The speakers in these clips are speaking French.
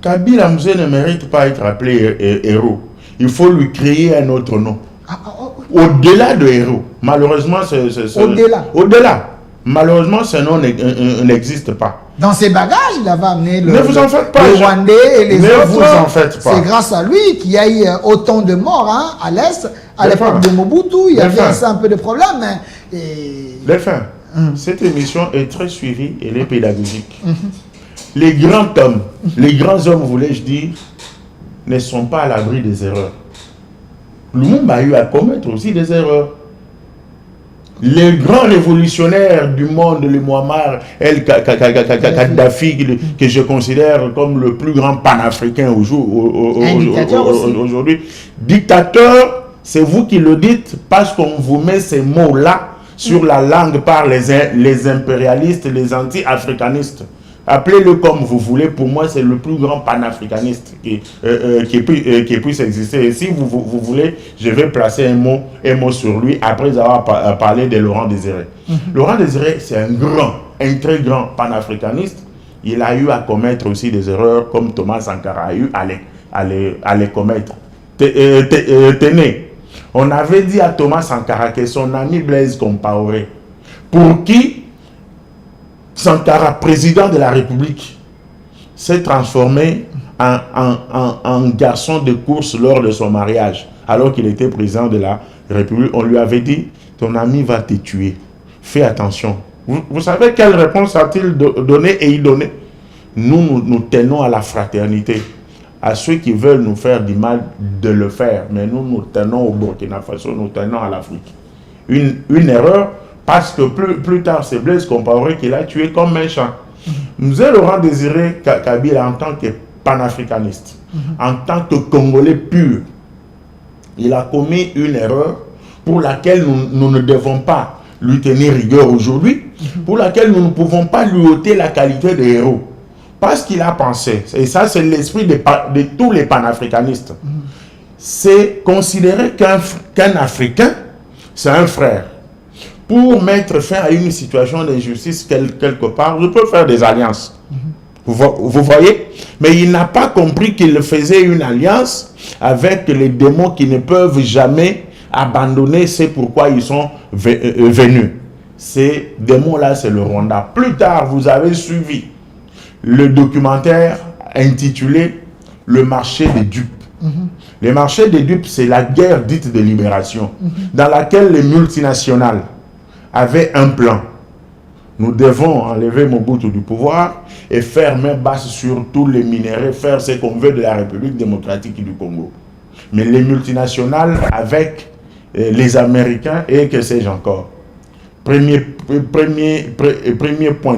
Kabila Moussé ne mérite pas être appelé héros. Il faut lui créer un autre nom. Au-delà de héros. Malheureusement, au-delà. Malheureusement, ce nom n'existe pas. Dans ses bagages, il avait amené le Rwandais et les autres. Ne vous en faites pas. C'est grâce à lui qu'il y a eu autant de morts à l'Est. À l'époque de Mobutu, il y avait un peu de problèmes. Les fins. Cette émission est très suivie et elle est pédagogique. Les grands hommes, les grands hommes, voulais-je dire, ne sont pas à l'abri des erreurs. Lumumba a eu à commettre aussi des erreurs. Les grands révolutionnaires du monde, le Muammar el-Kadhafi, que je considère comme le plus grand panafricain aujourd'hui. Dictateur, c'est vous qui le dites parce qu'on vous met ces mots-là sur la langue par les impérialistes, les anti-africanistes. Appelez-le comme vous voulez, pour moi c'est le plus grand panafricaniste qui puisse exister. Et si vous voulez, je vais placer un mot sur lui après avoir parlé de Laurent Désiré. Laurent Désiré, c'est un très grand panafricaniste. Il a eu à commettre aussi des erreurs comme Thomas Sankara a eu à les commettre. Tenez, on avait dit à Thomas Sankara que son ami Blaise Compaoré, pour qui Sankara, président de la République, s'est transformé en garçon de course lors de son mariage. Alors qu'il était président de la République, on lui avait dit, ton ami va te tuer. Fais attention. Vous savez quelle réponse a-t-il donné et il donnait? Nous tenons à la fraternité. À ceux qui veulent nous faire du mal, de le faire. Mais nous tenons au Burkina Faso, nous tenons à l'Afrique. Une erreur. Parce que plus tard, c'est Blaise Compaoré qui l'a tué comme méchant. Nous avons Laurent Désiré Kabila en tant que panafricaniste, en tant que Congolais pur. Il a commis une erreur pour laquelle nous ne devons pas lui tenir rigueur aujourd'hui, pour laquelle nous ne pouvons pas lui ôter la qualité de héros. Parce qu'il a pensé, et ça c'est l'esprit de tous les panafricanistes, c'est considérer qu'un Africain, c'est un frère. Pour mettre fin à une situation d'injustice quelque part, je peux faire des alliances. Vous voyez? Mais il n'a pas compris qu'il faisait une alliance avec les démons qui ne peuvent jamais abandonner. C'est pourquoi ils sont venus. Ces démons-là, c'est le Rwanda. Plus tard, vous avez suivi le documentaire intitulé « Le marché des dupes ». Le marché des dupes, c'est la guerre dite de libération, dans laquelle les multinationales avait un plan. Nous devons enlever Mobutu du pouvoir et faire main basse sur tous les minéraux, faire ce qu'on veut de la République démocratique du Congo. Mais les multinationales avec les Américains et que sais-je encore. Premier point.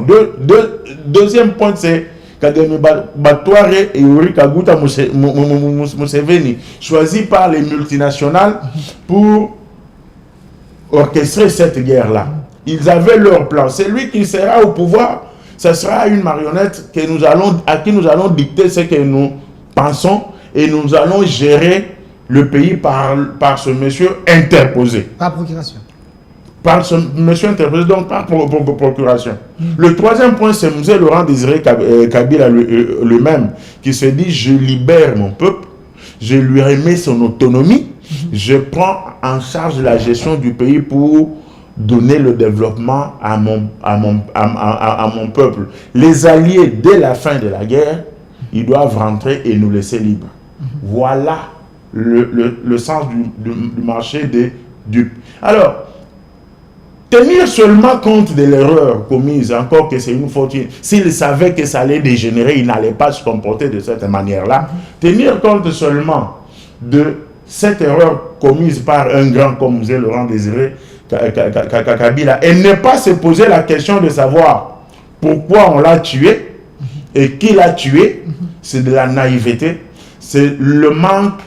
Deuxième point, c'est Kagame Batouare et Yoweri Kaguta Museveni, choisis par les multinationales pour orchestrer cette guerre-là. Ils avaient leur plan. C'est lui qui sera au pouvoir. Ce sera une marionnette à qui nous allons dicter ce que nous pensons et nous allons gérer le pays par ce monsieur interposé. Par procuration. Par ce monsieur interposé, donc par procuration. Le troisième point, c'est M. Laurent Désiré Kabila lui-même qui se dit « Je libère mon peuple, je lui remets son autonomie, je prends en charge la gestion du pays pour donner le développement à mon peuple. » Les alliés, dès la fin de la guerre, ils doivent rentrer et nous laisser libres. Voilà le sens du marché des dupes. Alors, tenir seulement compte de l'erreur commise, encore que c'est une faute, s'il savait que ça allait dégénérer, il n'allait pas se comporter de cette manière-là. Tenir compte seulement de cette erreur commise par un grand comme M. Laurent Désiré Kabila et ne pas se poser la question de savoir pourquoi on l'a tué et qui l'a tué, c'est de la naïveté, c'est le manque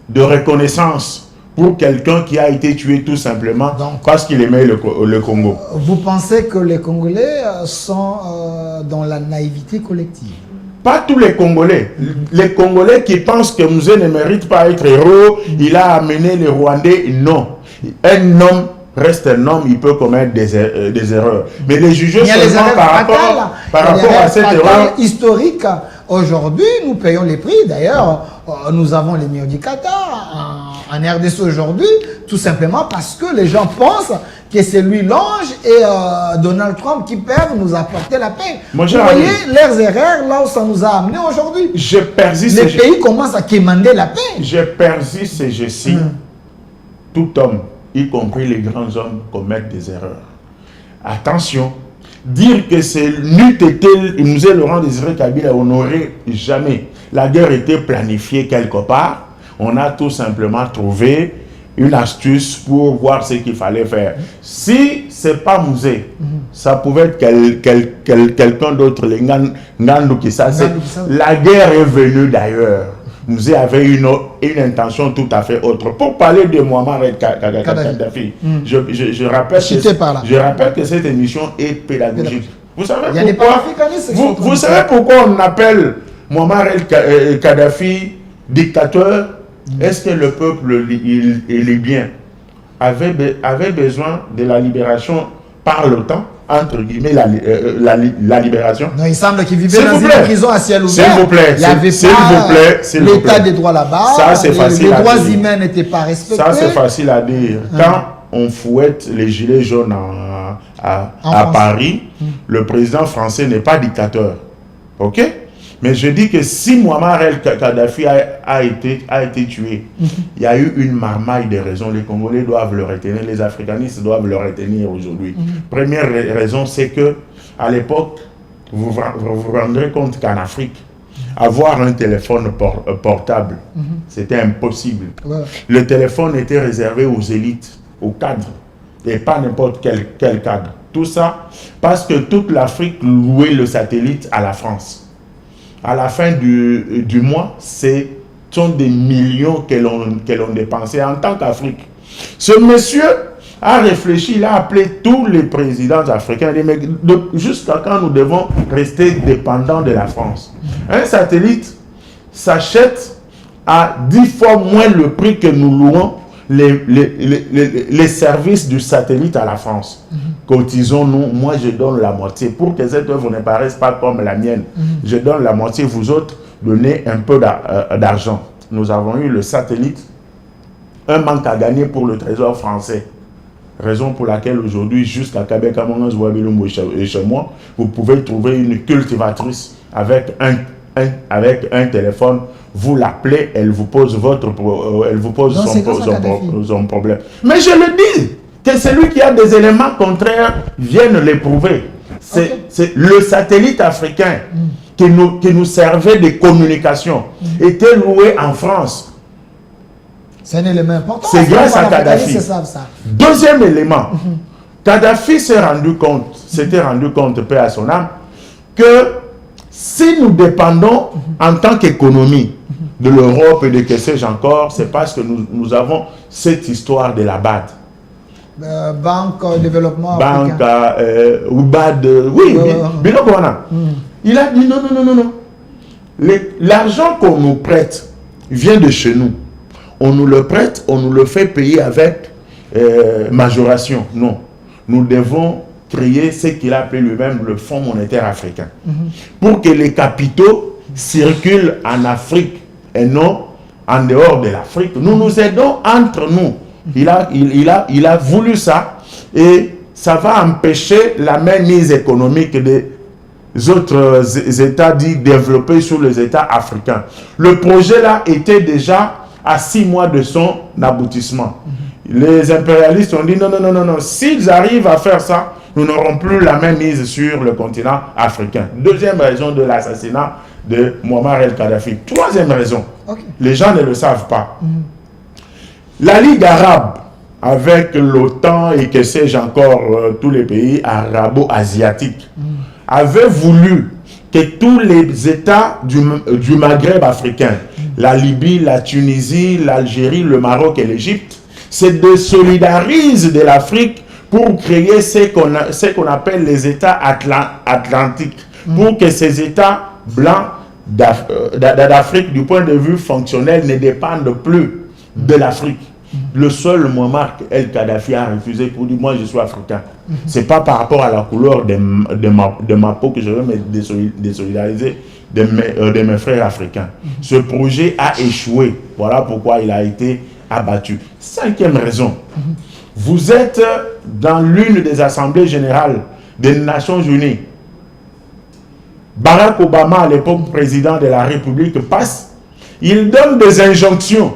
de reconnaissance pour quelqu'un qui a été tué tout simplement parce qu'il aimait le Congo. Vous pensez que les Congolais sont dans la naïveté collective? Pas tous les Congolais. Les Congolais qui pensent que Mouzé ne mérite pas être héros, il a amené les Rwandais, non. Un homme reste un homme, il peut commettre des erreurs. Mais les juger seulement par rapport à cette erreur historique Aujourd'hui, nous payons les prix. D'ailleurs, nous avons les meilleurs du Qatar en RDC aujourd'hui, tout simplement parce que les gens pensent que c'est lui l'ange et Donald Trump qui peuvent nous apporter la paix. Vous voyez leurs erreurs là où ça nous a amenés aujourd'hui. Les pays commencent à quémander la paix. Je persiste et je signe. Tout homme, y compris les grands hommes, commettent des erreurs. Attention, dire que c'est nous est Laurent Désiré Kabila, on n'aurait jamais. La guerre était planifiée quelque part. On a tout simplement trouvé une astuce pour voir ce qu'il fallait faire. Si ce n'est pas Mouzé, ça pouvait être quelqu'un d'autre, les Ngandou Kissa. La guerre est venue d'ailleurs. Mouzé avait une intention tout à fait autre. Pour parler de Muammar Kadhafi, je rappelle que cette émission est pédagogique. Vous savez pourquoi on appelle Muammar Kadhafi dictateur? Est-ce que le peuple libyen avait besoin de la libération par l'OTAN, entre guillemets, la libération? Non, il semble qu'il vivait dans une prison à ciel ouvert. S'il vous plaît, il n'y avait pas l'état des droits là-bas. Ça, c'est facile les à droits dire. humains n'étaient pas respectés. Ça, c'est facile à dire. Quand on fouette les gilets jaunes à Paris, le président français n'est pas dictateur. OK? Mais je dis que si Muammar Kadhafi a été tué, il y a eu une marmaille de raisons. Les Congolais doivent le retenir, les africanistes doivent le retenir aujourd'hui. Première raison, c'est que à l'époque, vous vous rendrez compte qu'en Afrique, avoir un téléphone portable, c'était impossible. Ouais. Le téléphone était réservé aux élites, aux cadres, et pas n'importe quel cadre. Tout ça parce que toute l'Afrique louait le satellite à la France. À la fin du mois, ce sont des millions que l'on dépensait en tant qu'Afrique. Ce monsieur a réfléchi, il a appelé tous les présidents africains, mais jusqu'à quand nous devons rester dépendants de la France? Un satellite s'achète à 10 fois moins le prix que nous louons les services du satellite à la France. Cotisons-nous, moi je donne la moitié. Pour que cette œuvre ne paraisse pas comme la mienne, je donne la moitié, vous autres donnez un peu d'argent. Nous avons eu le satellite, un manque à gagner pour le trésor français. Raison pour laquelle aujourd'hui, jusqu'à Kabeka et chez moi, vous pouvez trouver une cultivatrice avec un téléphone, vous l'appelez, elle vous pose son problème. Mais je le dis, que celui qui a des éléments contraires vienne l'éprouver. C'est le satellite africain qui nous servait de communication, était loué en France. C'est un élément important. C'est grâce à Kadhafi. Deuxième élément, Kadhafi s'était rendu compte, paix à son âme, que si nous dépendons en tant qu'économie de l'Europe et de que sais-je encore, c'est parce que nous avons cette histoire de la BAD. Banque développement africain. Ou BAD, oui, il a dit non. L'argent qu'on nous prête vient de chez nous. On nous le prête, on nous le fait payer avec majoration. Non. Nous devons créer ce qu'il a appelé lui-même le Fonds monétaire africain. Pour que les capitaux circulent en Afrique et non en dehors de l'Afrique. Nous nous aidons entre nous. Il a voulu ça et ça va empêcher la mainmise économique des autres États dits développés sur les États africains. Le projet là était déjà à 6 mois de son aboutissement. Les impérialistes ont dit non. S'ils arrivent à faire ça, nous n'aurons plus la même mise sur le continent africain. Deuxième raison de l'assassinat de Muammar el-Kadhafi. Troisième raison, les gens ne le savent pas. La Ligue arabe, avec l'OTAN et que sais-je encore, tous les pays arabo-asiatiques, avait voulu que tous les États du Maghreb africain, la Libye, la Tunisie, l'Algérie, le Maroc et l'Égypte, se désolidarisent de l'Afrique pour créer ce qu'on appelle les États atlantiques, pour que ces États blancs d'Afrique, du point de vue fonctionnel, ne dépendent plus de l'Afrique. Le seul Muammar el-Kadhafi a refusé pour dire moi je suis africain. C'est pas par rapport à la couleur de ma peau que je veux me désolidariser de mes frères africains. Ce projet a échoué. Voilà pourquoi il a été abattu. 5e raison. Vous êtes dans l'une des assemblées générales des Nations Unies. Barack Obama, à l'époque président de la République, passe. Il donne des injonctions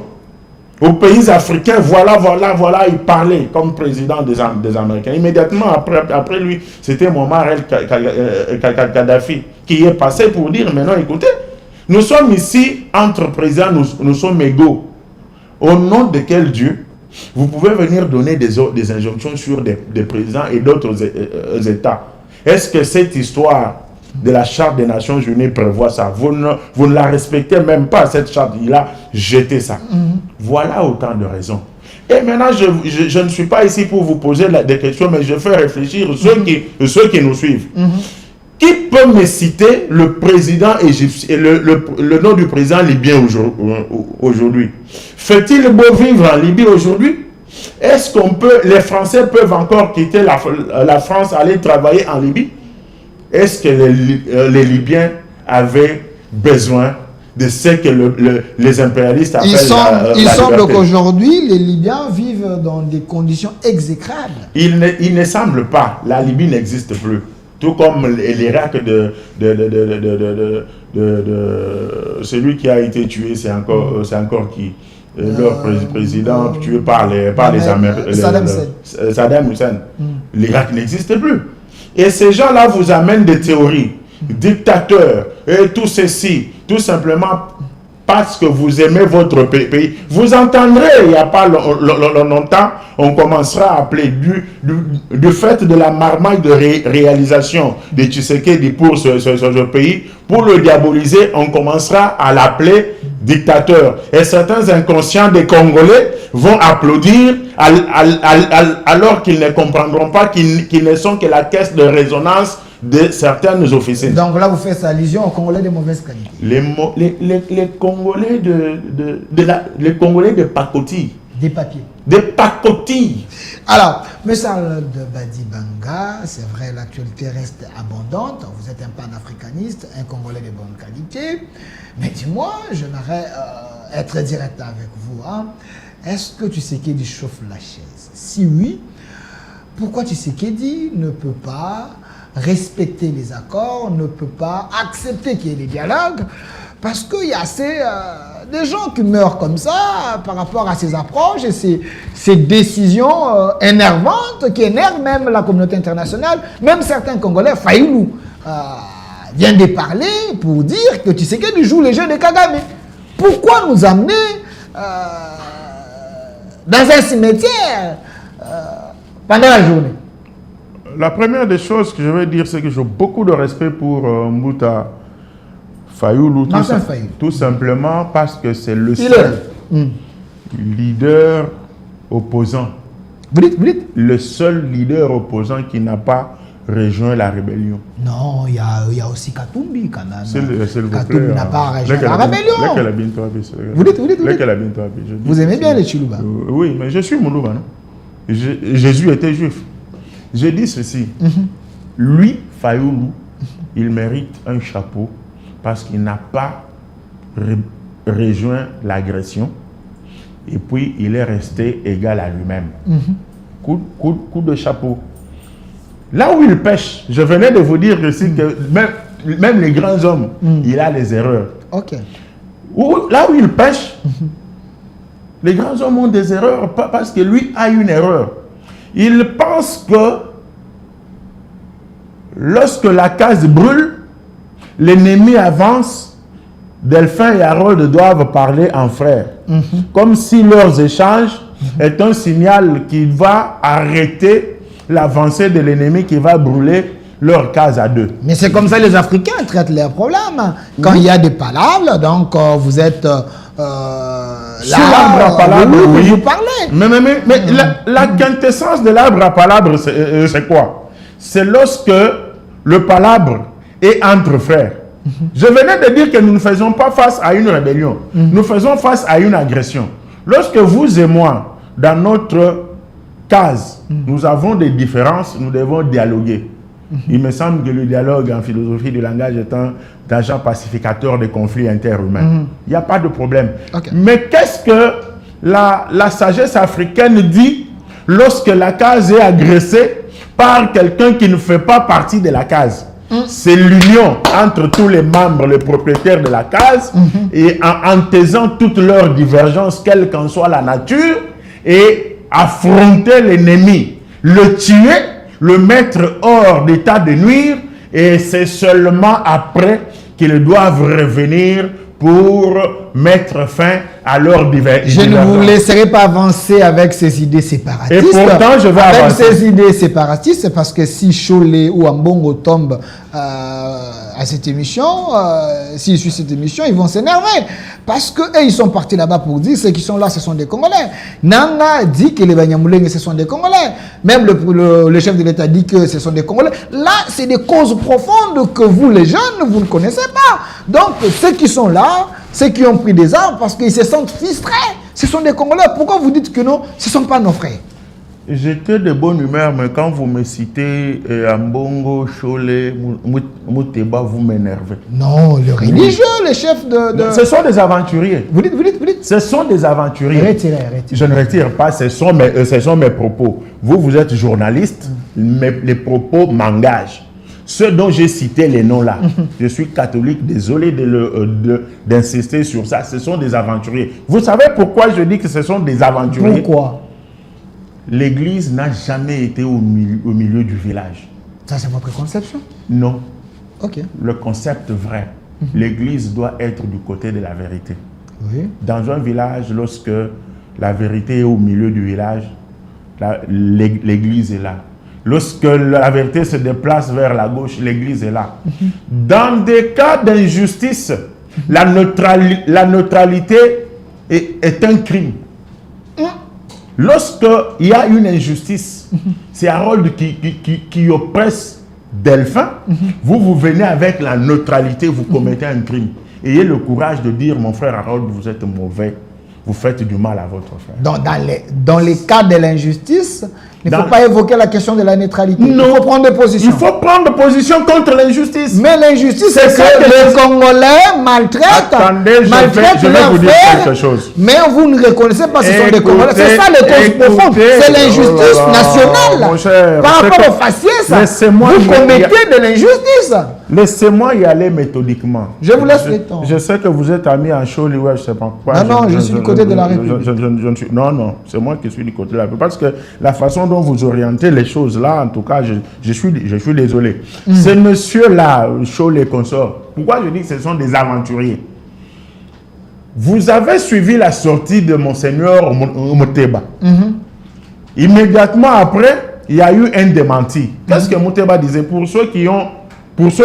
aux pays africains. Voilà, il parlait comme président des Américains. Immédiatement après lui, c'était Muammar el-Kadhafi qui est passé pour dire, maintenant écoutez, nous sommes ici entre présidents, nous sommes égaux. Au nom de quel Dieu vous pouvez venir donner des injonctions sur des présidents et d'autres États? Est-ce que cette histoire de la Charte des Nations Unies prévoit ça? Vous ne la respectez même pas, cette charte. Il a jeté ça. Voilà autant de raisons. Et maintenant, je ne suis pas ici pour vous poser des questions, mais je fais réfléchir ceux qui nous suivent. Qui peut me citer le président égyptien, le nom du président libyen aujourd'hui? Fait-il beau vivre en Libye aujourd'hui? Est-ce qu'on peut, les Français peuvent encore quitter la France, aller travailler en Libye? Est-ce que les Libyens avaient besoin de ce que les impérialistes appellent il semble qu'aujourd'hui, les Libyens vivent dans des conditions exécrables. Il ne semble pas. La Libye n'existe plus. Tout comme l'Irak de celui qui a été tué, c'est encore qui? Leur président tué par les Américains. Saddam Hussein. L'Irak n'existe plus. Et ces gens-là vous amènent des théories, dictateurs, et tout ceci, tout simplement parce que vous aimez votre pays. Vous entendrez, il n'y a pas longtemps, on commencera à appeler du fait de la marmaille de réalisation de Tshisekedi pour ce pays, pour le diaboliser, on commencera à l'appeler dictateur. Et certains inconscients des Congolais vont applaudir alors qu'ils ne comprendront pas qu'ils ne sont que la caisse de résonance de certaines officines. Donc là, vous faites allusion aux Congolais de mauvaise qualité. Les Congolais les Congolais de pacotille. Des papiers. Des pacotilles. Alors, M. de Badibanga, c'est vrai, l'actualité reste abondante. Vous êtes un panafricaniste, un Congolais de bonne qualité. Mais dis-moi, j'aimerais être direct avec vous. Hein. Est-ce que Tshisekedi chauffe la chaise? Si oui, pourquoi Tshisekedi ne peut pas respecter les accords, ne peut pas accepter qu'il y ait des dialogues? Parce qu'il y a des gens qui meurent comme ça par rapport à ces approches et ces décisions énervantes qui énervent même la communauté internationale. Même certains Congolais, Fayoulou, vient de parler pour dire que Tshisekedi joue les jeux de Kagame. Pourquoi nous amener dans un cimetière pendant la journée? La première des choses que je vais dire, c'est que j'ai beaucoup de respect pour Mbouta Fayoulou, tout simplement parce que c'est le seul leader opposant. Vous dites? Le seul leader opposant qui n'a pas rejoint la rébellion. Non, il y a aussi Katumbi quand même. Katumbi n'a pas rejoint la rébellion. Vous dites? Vous aimez bien les Chiluba? Oui, mais je suis Moulouba, non? Jésus était juif. Je dis ceci. Lui, Fayoulou, il mérite un chapeau parce qu'il n'a pas rejoint l'agression et puis il est resté égal à lui-même. Coup de chapeau. Là où il pêche, je venais de vous dire aussi que même les grands hommes, il a les erreurs. Ok. Là où il pêche, les grands hommes ont des erreurs parce que lui a une erreur. Il pense que lorsque la case brûle, l'ennemi avance, Delphin et Harold doivent parler en frères. Comme si leurs échanges est un signal qui va arrêter l'avancée de l'ennemi qui va brûler leur case à deux. Mais c'est comme ça les Africains traitent leurs problèmes. Quand il y a des palabres, donc vous êtes sur l'arbre à palabres, oui. Vous parlez. Mais la quintessence de l'arbre à palabres, c'est quoi? C'est lorsque le palabre est entre frères. Je venais de dire que nous ne faisons pas face à une rébellion. Nous faisons face à une agression. Lorsque vous et moi, dans notre case, nous avons des différences, nous devons dialoguer. Il me semble que le dialogue en philosophie du langage est un agent pacificateur des conflits interhumains. Il n'y a pas de problème. Mais qu'est-ce que la sagesse africaine dit lorsque la case est agressée par quelqu'un qui ne fait pas partie de la case? C'est l'union entre tous les membres, les propriétaires de la case, et en taisant toutes leurs divergences, quelle qu'en soit la nature, et affronter l'ennemi, le tuer, le mettre hors d'état de nuire, et c'est seulement après qu'ils doivent revenir pour mettre fin à leur divergence. Je ne vous laisserai pas avancer avec ces idées séparatistes. Et pourtant, je vais avancer. Avec ces idées séparatistes, c'est parce que si Cholet ou Ambongo tombent à cette émission, s'ils suivent cette émission, ils vont s'énerver. Parce que ils sont partis là-bas pour dire ceux qui sont là, ce sont des Congolais. Nanga dit que les Banyamulenge, ce sont des Congolais. Même le chef de l'État dit que ce sont des Congolais. Là, c'est des causes profondes que vous, les jeunes, vous ne connaissez pas. Donc, ceux qui sont là, ceux qui ont pris des armes parce qu'ils se sentent frustrés, ce sont des Congolais. Pourquoi vous dites que non, ce ne sont pas nos frères? J'étais de bonne humeur, mais quand vous me citez Ambongo, Cholet, Mouteba, vous m'énervez. Non, le religieux, le chef de... Ce sont des aventuriers. Vous dites. Ce sont des aventuriers. Retirez. Je ne retire pas, ce sont mes propos. Vous êtes journaliste, les propos m'engagent. Ceux dont j'ai cité les noms là, je suis catholique, désolé d'insister sur ça, ce sont des aventuriers. Vous savez pourquoi je dis que ce sont des aventuriers? Pourquoi? L'église n'a jamais été au milieu du village. Ça, c'est votre conception? Non. Ok. Le concept vrai. L'église doit être du côté de la vérité. Oui. Dans un village, lorsque la vérité est au milieu du village, l'église est là. Lorsque la vérité se déplace vers la gauche, l'église est là. Dans des cas d'injustice, la neutralité est un crime. Lorsqu'il y a une injustice, c'est Harold qui oppresse Delphin, vous venez avec la neutralité, vous commettez un crime. Ayez le courage de dire, mon frère Harold, vous êtes mauvais, vous faites du mal à votre frère. Donc, dans les cas de l'injustice, il ne faut pas évoquer la question de la neutralité. Non. Il faut prendre position. Il faut prendre position contre l'injustice. Mais l'injustice, c'est que les Congolais maltraitent. Attendez, je vais vous dire quelque chose. Mais vous ne reconnaissez pas que ce sont des Congolais. C'est ça les causes profondes. C'est l'injustice nationale. Mon cher, par rapport au faciès, vous commettez de l'injustice. Laissez-moi y aller méthodiquement. Je vous laisse le temps. Je sais que vous êtes ami en Choli, ouais, je sais pas quoi. Non, je suis du côté de la République. Non, c'est moi qui suis du côté de la République. Parce que la façon dont vous orientez les choses là, en tout cas, je suis désolé. Ces messieurs-là, Choli et consorts, pourquoi je dis que ce sont des aventuriers? Vous avez suivi la sortie de Monseigneur Mouteba. Immédiatement après, il y a eu un démenti. Qu'est-ce que Mouteba disait? Pour ceux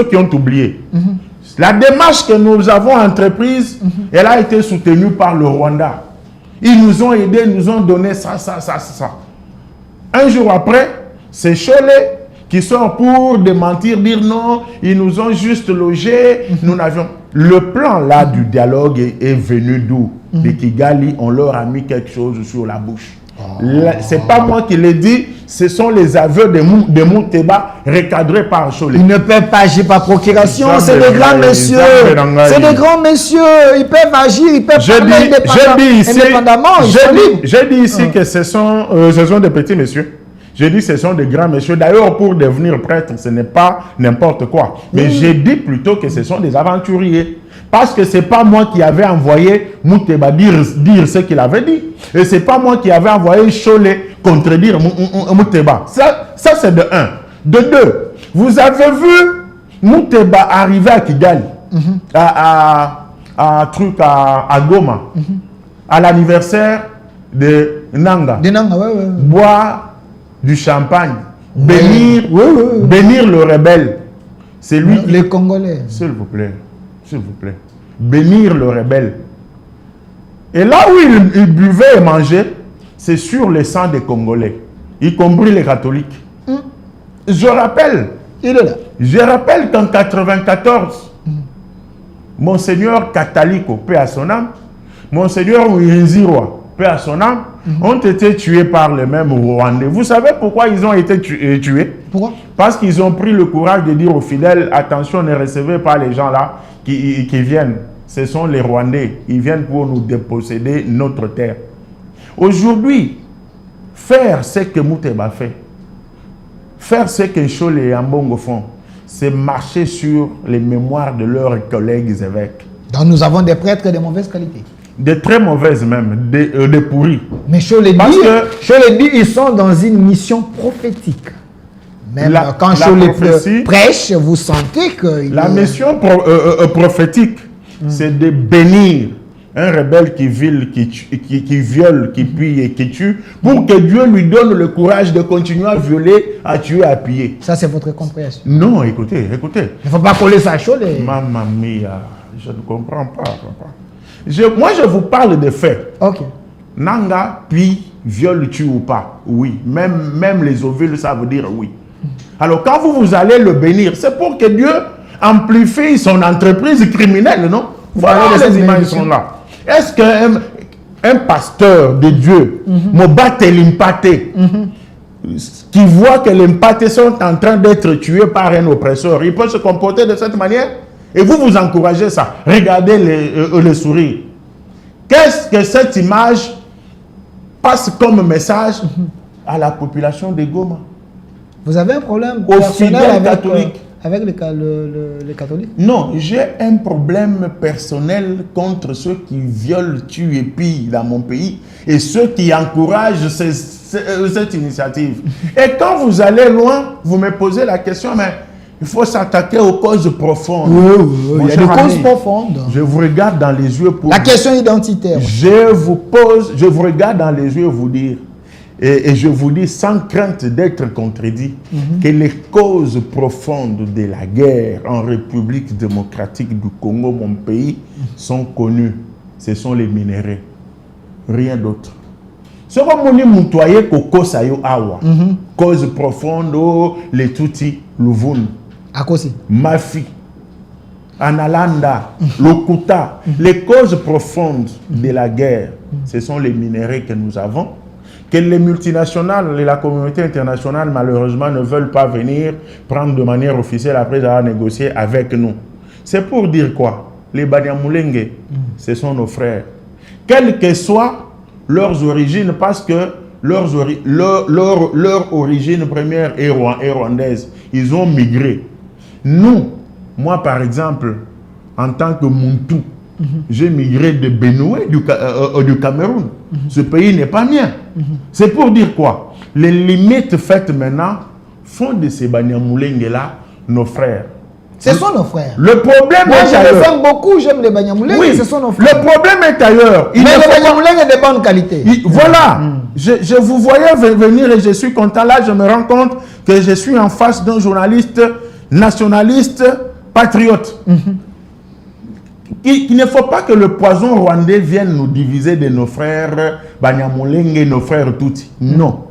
qui ont oublié, la démarche que nous avons entreprise, elle a été soutenue par le Rwanda. Ils nous ont aidés, nous ont donné ça. Un jour après, c'est Cholet qui sort pour démentir, dire non, ils nous ont juste logés, nous n'avions... Le plan là du dialogue est venu d'où? De Kigali, on leur a mis quelque chose sur la bouche. C'est pas moi qui l'ai dit, ce sont les aveux de Mouteba recadrés par Cholet. Ils ne peuvent pas agir par procuration, c'est des grands messieurs. C'est des grands messieurs, ils peuvent agir, ils peuvent parler indépendamment. J'ai dit ici que ce sont des petits messieurs. J'ai dit ce sont des grands messieurs. D'ailleurs, pour devenir prêtre, ce n'est pas n'importe quoi. Mais j'ai dit plutôt que ce sont des aventuriers. Parce que ce n'est pas moi qui avais envoyé Mouteba dire ce qu'il avait dit. Et ce n'est pas moi qui avais envoyé Cholet contredire Mouteba. Ça c'est de un. De deux, vous avez vu Mouteba arriver à Kigali, à Goma, à l'anniversaire de Nanga. Boire du champagne, bénir le rebelle. C'est lui. Les Congolais. S'il vous plaît. Bénir le rebelle. Et là où il buvait et mangeait, c'est sur le sang des Congolais, y compris les catholiques. Je rappelle qu'en 1994, Monseigneur Kataliko, paix à son âme, Monseigneur Ouinziroa, paix à son âme, ont été tués par les mêmes Rwandais. Vous savez pourquoi ils ont été tués? Pourquoi? Parce qu'ils ont pris le courage de dire aux fidèles, attention, ne recevez pas les gens là qui viennent. Ce sont les Rwandais. Ils viennent pour nous déposséder notre terre. Aujourd'hui, faire ce que Mouteba fait, faire ce que Chole et Ambongo font, c'est marcher sur les mémoires de leurs collègues évêques. Donc nous avons des prêtres de mauvaise qualité. De très mauvaises même, de pourris. Mais je le dis, ils sont dans une mission prophétique. Même quand je prêche, vous sentez que... La mission prophétique, c'est de bénir un rebelle qui viole, qui pille et qui tue, pour que Dieu lui donne le courage de continuer à violer, à tuer, à piller. Ça, c'est votre compréhension. Non, écoutez. Il ne faut pas coller ça à chaud. Mamma mia, je ne comprends pas, papa. Moi, je vous parle de faits. Ok. Nanga, puis, viole, tue ou pas. Oui. Même les ovules, ça veut dire oui. Alors, quand vous allez le bénir, c'est pour que Dieu amplifie son entreprise criminelle, non? Voilà, les images sont là. Est-ce qu'un pasteur de Dieu, Mobate Limpate, qui voit que les Mpatés sont en train d'être tués par un oppresseur, il peut se comporter de cette manière? Et vous encouragez ça. Regardez le sourire. Qu'est-ce que cette image passe comme message à la population de Goma? Vous avez un problème personnel avec les catholiques? Non, j'ai un problème personnel contre ceux qui violent, tuent et pillent dans mon pays et ceux qui encouragent cette initiative. Et quand vous allez loin, vous me posez la question, mais il faut s'attaquer aux causes profondes. Il y a des causes profondes. Je vous regarde dans les yeux pour... La question identitaire. Je vous regarde dans les yeux vous dire, et je vous dis sans crainte d'être contredit, que les causes profondes de la guerre en République démocratique du Congo, mon pays, sont connues. Ce sont les minéraux. Rien d'autre. Ce qu'on dit moutoyer koko sayo awa. Cause profonde, les tuti, l'ouvoun. Akosi. Mafi. Analanda. Lokuta. Les causes profondes de la guerre, ce sont les minéraux que nous avons, que les multinationales et la communauté internationale, malheureusement, ne veulent pas venir prendre de manière officielle après avoir négocié avec nous. C'est pour dire quoi? Les Banyamulenge, ce sont nos frères. Quelles que soient leurs origines, parce que leur origine première est rwandaise. Ils ont migré. Nous, moi par exemple, en tant que Muntu, j'ai migré de Benoué, du Cameroun. Ce pays n'est pas mien. C'est pour dire quoi? Les limites faites maintenant font de ces Banyamulenge-là nos frères. Ce sont nos frères. Le problème moi, est ailleurs. Je les aime beaucoup, j'aime les Banyamulenge, oui, ce sont nos frères. Le problème est ailleurs. Mais les Banyamulenge sont de bonne qualité. Voilà. Je vous voyais venir et je suis content. Là, je me rends compte que je suis en face d'un journaliste nationaliste, patriote. Il ne faut pas que le poison rwandais vienne nous diviser de nos frères Banyamulenge et nos frères Tutsi. Non.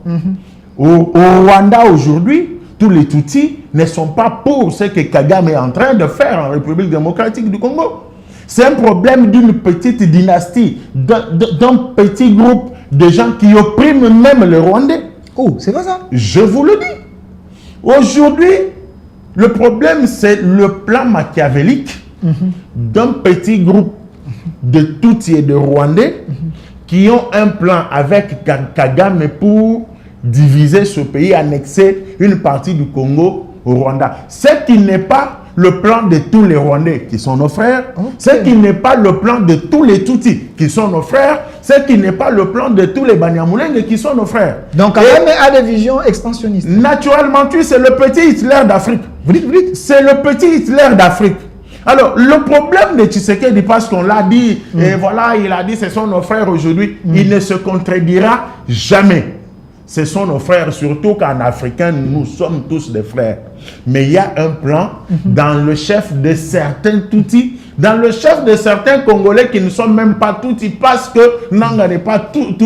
Au Rwanda aujourd'hui, tous les Tutsis ne sont pas pour ce que Kagame est en train de faire en République démocratique du Congo. C'est un problème d'une petite dynastie, d'un petit groupe de gens qui oppriment même les Rwandais. Oh, c'est pas ça? Je vous le dis. Aujourd'hui, le problème, c'est le plan machiavélique d'un petit groupe de Tutsis et de Rwandais qui ont un plan avec Kagame pour diviser ce pays, annexer une partie du Congo au Rwanda. Ce qui n'est pas le plan de tous les Rwandais qui sont nos frères, ce qui n'est pas le plan de tous les Tutsis qui sont nos frères, ce qui n'est pas le plan de tous les Banyamulenge qui sont nos frères. Donc Kagame a des visions expansionnistes. Naturellement, c'est le petit Hitler d'Afrique. Vous dites? C'est le petit Hitler d'Afrique. Alors, le problème de Tshisekedi, parce qu'on l'a dit, et voilà, il a dit ce sont nos frères aujourd'hui, il ne se contredira jamais. Ce sont nos frères, surtout qu'en Africain, nous sommes tous des frères. Mais il y a un plan dans le chef de certains Tutsis, dans le chef de certains Congolais qui ne sont même pas Tutsis, parce que Nanga n'est pas Tutsi,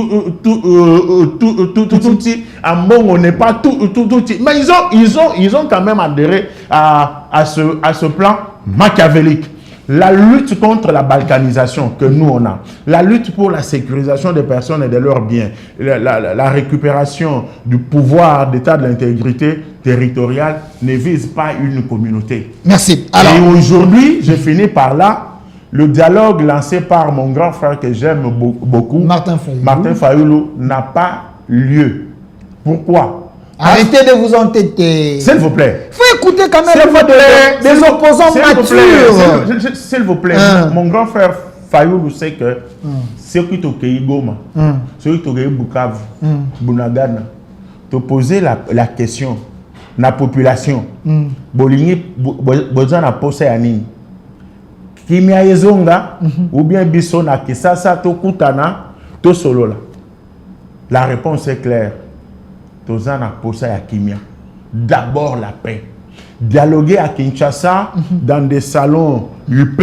Ambongo n'est pas Tutsi. Mais ils ont quand même adhéré à ce plan machiavélique. La lutte contre la balkanisation que nous on a, la lutte pour la sécurisation des personnes et de leurs biens, la récupération du pouvoir d'état de l'intégrité territoriale ne vise pas une communauté. Merci. Alors, et aujourd'hui, je finis par là, le dialogue lancé par mon grand frère que j'aime beaucoup, Martin Fayoulou, n'a pas lieu. Pourquoi? Arrêtez de vous entêter. S'il vous plaît. Il faut écouter quand même des opposants matures. S'il vous plaît. Mon grand frère Fayoulou sait que ceux qui t'ont créé Goma, ceux qui t'ont créé Bukavu, Bunagana, te poser la question, la population, Boligny, Bozana Pose Anine, Kimia Ezonga, ou bien Bissona, Kisasa, Tokutana, Tosolola. La réponse est claire. Tozana Posa ya Kimia. D'abord la paix. Dialoguer à Kinshasa dans des salons UP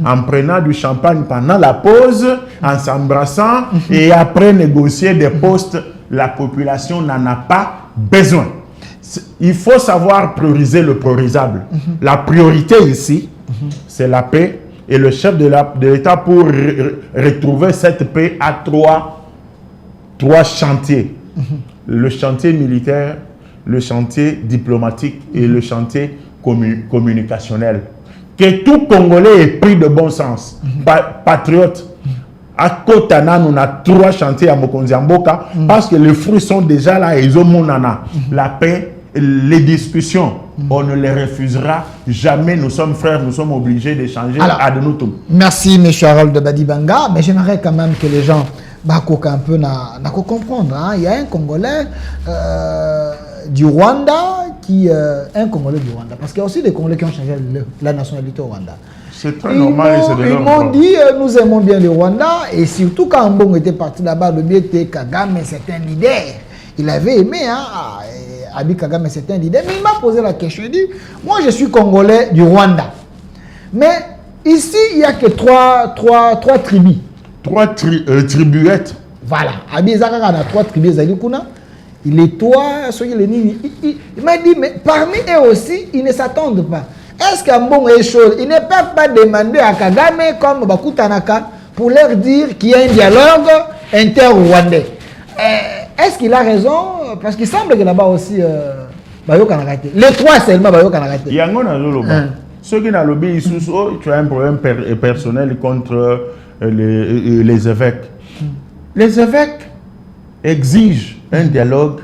en prenant du champagne pendant la pause, en s'embrassant et après négocier des postes, la population n'en a pas besoin. Il faut savoir prioriser le priorisable. La priorité ici, c'est la paix et le chef de l'État pour retrouver cette paix à trois chantiers. Le chantier militaire, le chantier diplomatique et le chantier communicationnel. Que tout Congolais ait pris de bon sens, patriote. À Kotana, on a 3 chantiers à Mokonzi-Mboka parce que les fruits sont déjà là et ils ont monana. La paix, les discussions, on ne les refusera jamais. Nous sommes frères, nous sommes obligés d'échanger à de nous tous. Merci, M. Harold Badibanga, mais j'aimerais quand même que les gens un peu comprendre. Hein. Il y a un Congolais du Rwanda un Congolais du Rwanda, parce qu'il y a aussi des Congolais qui ont changé la nationalité au Rwanda. C'est très normal. Ils m'ont dit, nous aimons bien le Rwanda, et surtout quand Mbongo était parti là-bas, le mieux était Kagame, c'est un leader. Il avait aimé, Abi Kagame, c'est un leader, mais il m'a posé la question, il dit, moi je suis Congolais du Rwanda, mais ici il n'y a que trois tribus. 3 tribuettes. Voilà. Abizaka a 3 tribus. Il est toi, il m'a dit, mais parmi eux aussi, ils ne s'attendent pas. Est-ce qu'un bon est chaud? Ils ne peuvent pas demander à Kagame comme Bakutanaka pour leur dire qu'il y a un dialogue inter-rwandais. Est-ce qu'il a raison? Parce qu'il semble que là-bas aussi, les 3 seulement, il y a un ceux qui n'ont lobby, tu as un problème personnel contre les évêques. Les évêques exigent un dialogue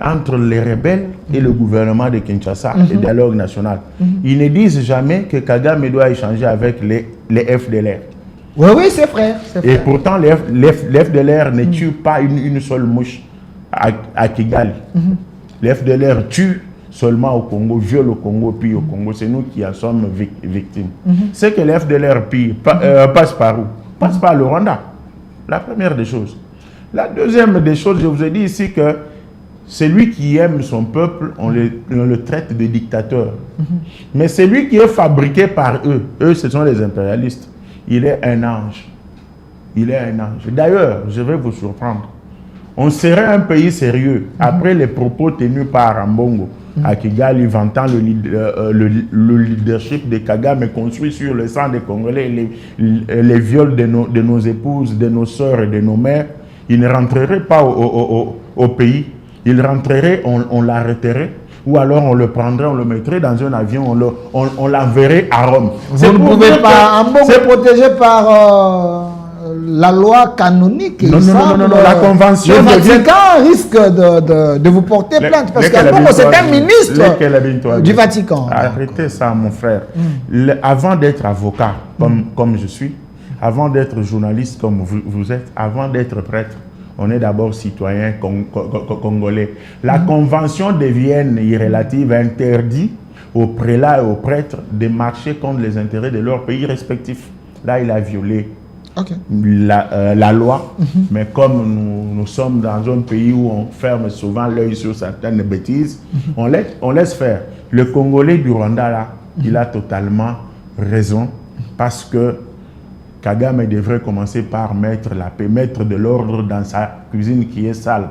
entre les rebelles et le gouvernement de Kinshasa, le dialogue national. Ils ne disent jamais que Kagame doit échanger avec les FDLR. Oui, c'est vrai. Et pourtant, les FDLR ne tuent pas une seule mouche à Kigali. Les FDLR tuent seulement au Congo, violent au Congo, puis au Congo. C'est nous qui en sommes victimes. C'est que les FDLR passe par où? Passe par le Rwanda. La première des choses. La deuxième des choses, je vous ai dit ici que celui qui aime son peuple, on le traite de dictateur. Mais celui qui est fabriqué par eux, ce sont les impérialistes. Il est un ange. Il est un ange. D'ailleurs, je vais vous surprendre. On serait un pays sérieux après les propos tenus par Mbongo à Kigali, vantant le leadership de Kagame construit sur le sang des Congolais, les viols de nos épouses, de nos sœurs et de nos mères. Il ne rentrerait pas au pays. Il rentrerait, on l'arrêterait, ou alors on le prendrait, on le mettrait dans un avion, on l'enverrait à Rome. Vous ne pouvez pas, c'est protégé par la loi canonique. Non, la convention. Le Vatican risque de vous porter plainte, parce qu'Ambongo c'est un ministre du Vatican. Arrêtez ça, mon frère. Avant d'être avocat, comme je suis, avant d'être journaliste comme vous êtes, avant d'être prêtre, on est d'abord citoyen congolais. La convention de Vienne relative interdit aux prélats et aux prêtres de marcher contre les intérêts de leurs pays respectifs. Là, il a violé la loi, mais comme nous sommes dans un pays où on ferme souvent l'œil sur certaines bêtises, on laisse faire. Le Congolais du Rwanda, là, il a totalement raison, parce que Kagame devrait commencer par mettre la paix, mettre de l'ordre dans sa cuisine qui est sale.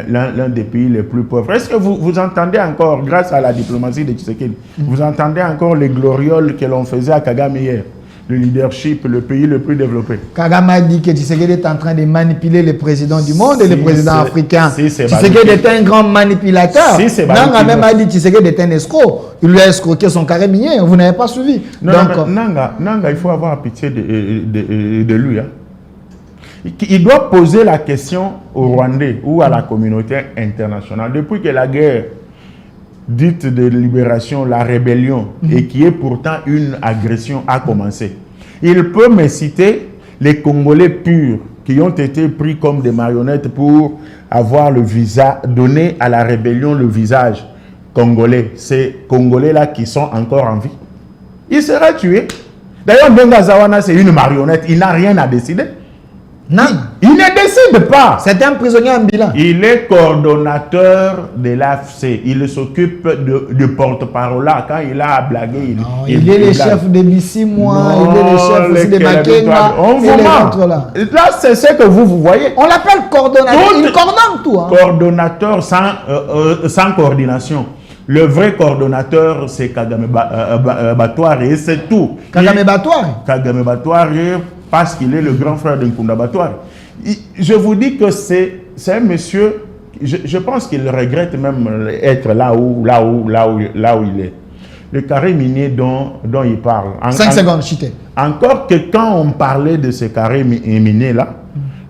l'un des pays les plus pauvres. Est-ce que vous entendez encore, grâce à la diplomatie de Tshisekedi, vous entendez encore les glorioles que l'on faisait à Kagame hier? Le leadership, le pays le plus développé. Kagame a dit que Tshisekedi est en train de manipuler les présidents du monde et les présidents africains. Tshisekedi est un grand manipulateur. Nanga même a dit que Tshisekedi est un escroc. Il lui a escroqué son carré minier. Vous n'avez pas suivi. Non, donc, Nanga, il faut avoir pitié de lui. Hein. Il doit poser la question aux Rwandais ou à la communauté internationale. Depuis que la guerre dite de libération, la rébellion, et qui est pourtant une agression, a commencé. Il peut me citer les Congolais purs qui ont été pris comme des marionnettes pour avoir le visa, donner à la rébellion le visage congolais. Ces Congolais-là qui sont encore en vie. Il sera tué. D'ailleurs, Benga Zawana, c'est une marionnette. Il n'a rien à décider. Non. Il ne décide pas. C'est un prisonnier ambulant. Il est coordonnateur de l'AFC. Il s'occupe de porte-parole là. Quand il a blagué, il est le chef de Bissimois, il est le chef aussi de Makenga. On vous ment. Là, c'est ce que vous voyez. On l'appelle coordonnateur. Il coordonne tout. Hein. Coordonnateur sans coordination. Le vrai coordonnateur, c'est Kagame Batouari et c'est tout. Kagame Batouari. Kagame Batouari, parce qu'il est le grand frère de Nkunda Batouari. Je vous dis que c'est un monsieur, je pense qu'il regrette même être là où il est. Le carré minier dont il parle. 5 secondes, Chité. Encore que quand on parlait de ce carré minier là,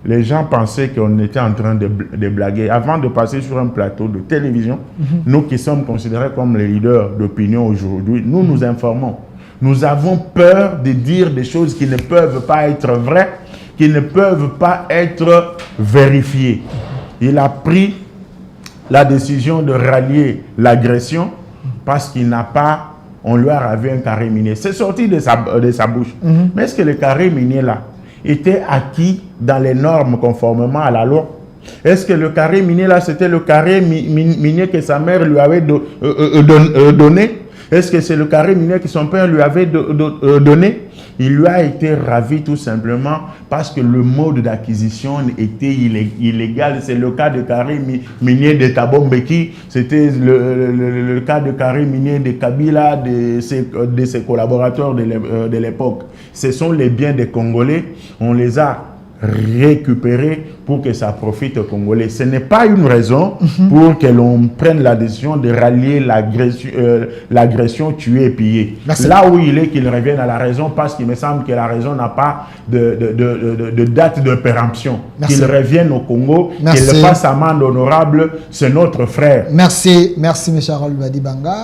les gens pensaient qu'on était en train de blaguer. Avant de passer sur un plateau de télévision, nous qui sommes considérés comme les leaders d'opinion aujourd'hui, nous nous informons. Nous avons peur de dire des choses qui ne peuvent pas être vraies, qui ne peuvent pas être vérifiées. Il a pris la décision de rallier l'agression parce qu'il n'a pas, on lui a ravi un carré minier. C'est sorti de sa bouche. Mais est-ce que le carré minier là était acquis dans les normes conformément à la loi? Est-ce que le carré minier là, c'était le carré minier que sa mère lui avait donné? Est-ce que c'est le carré minier que son père lui avait donné? Il lui a été ravi tout simplement parce que le mode d'acquisition était illégal. C'est le cas de carré minier de Tabombeki, c'était le cas de carré minier de Kabila, de ses collaborateurs de l'époque. Ce sont les biens des Congolais, on les a récupérer pour que ça profite aux Congolais. Ce n'est pas une raison pour que l'on prenne la décision de rallier l'agression, tuer et piller. Merci. Là où il est, qu'il revienne à la raison, parce qu'il me semble que la raison n'a pas de date de péremption. Qu'il revienne au Congo, qu'il fasse amende honorable, c'est notre frère. Merci, M. Harold Badibanga.